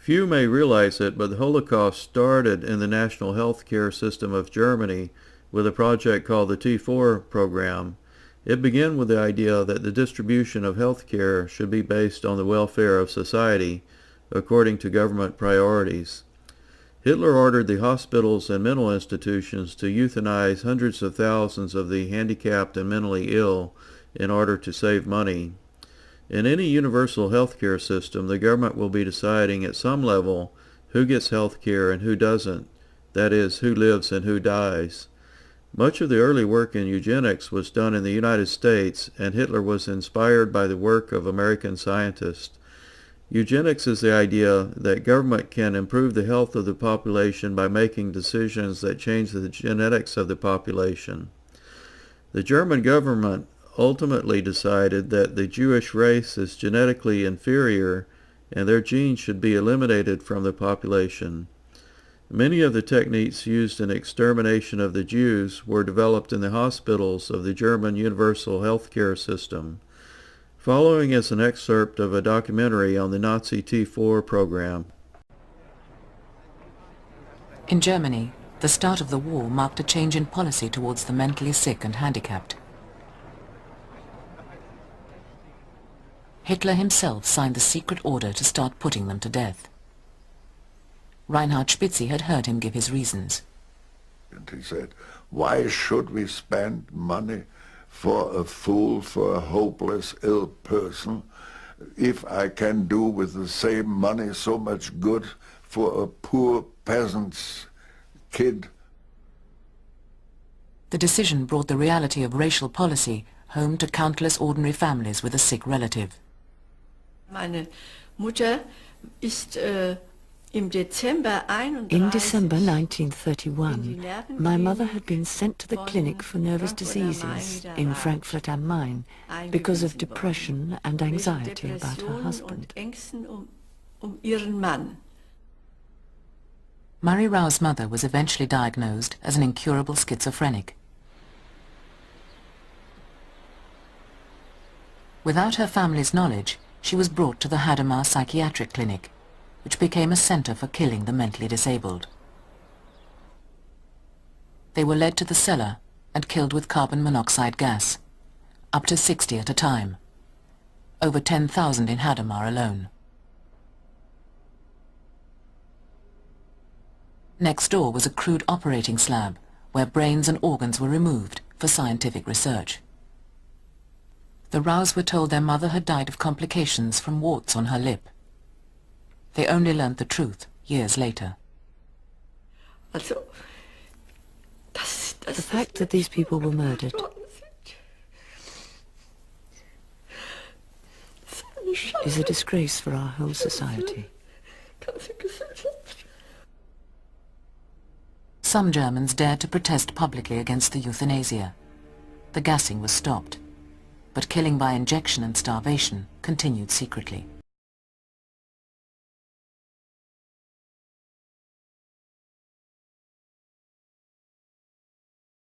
Few may realize it, but the Holocaust started in the national health care system of Germany with a project called the T4 program. It began with the idea that the distribution of health care should be based on the welfare of society, according to government priorities. Hitler ordered the hospitals and mental institutions to euthanize hundreds of thousands of the handicapped and mentally ill in order to save money. In any universal healthcare system, the government will be deciding at some level who gets health care and who doesn't, that is, who lives and who dies. Much of the early work in eugenics was done in the United States, and Hitler was inspired by the work of American scientists. Eugenics is the idea that government can improve the health of the population by making decisions that change the genetics of the population. The German government ultimately decided that the Jewish race is genetically inferior and their genes should be eliminated from the population. Many of the techniques used in extermination of the Jews were developed in the hospitals of the German universal healthcare system. Following is an excerpt of a documentary on the Nazi T4 program. In Germany, the start of the war marked a change in policy towards the mentally sick and handicapped. Hitler himself signed the secret order to start putting them to death. Reinhard Spitzi had heard him give his reasons. And he said, why should we spend money for a fool, for a hopeless, ill person, if I can do with the same money so much good for a poor peasant's kid? The decision brought the reality of racial policy home to countless ordinary families with a sick relative. Meine Mutter ist In December 1931, my mother had been sent to the clinic for nervous diseases in Frankfurt am Main because of depression and anxiety about her husband. Marie Rau's mother was eventually diagnosed as an incurable schizophrenic. Without her family's knowledge, she was brought to the Hadamar psychiatric clinic, which became a center for killing the mentally disabled. They were led to the cellar and killed with carbon monoxide gas, up to 60 at a time, over 10,000 in Hadamar alone. Next door was a crude operating slab where brains and organs were removed for scientific research. The Raus were told their mother had died of complications from warts on her lip. They only learned the truth years later. The fact that these people were murdered is a disgrace for our whole society. Some Germans dared to protest publicly against the euthanasia. The gassing was stopped, but killing by injection and starvation continued secretly.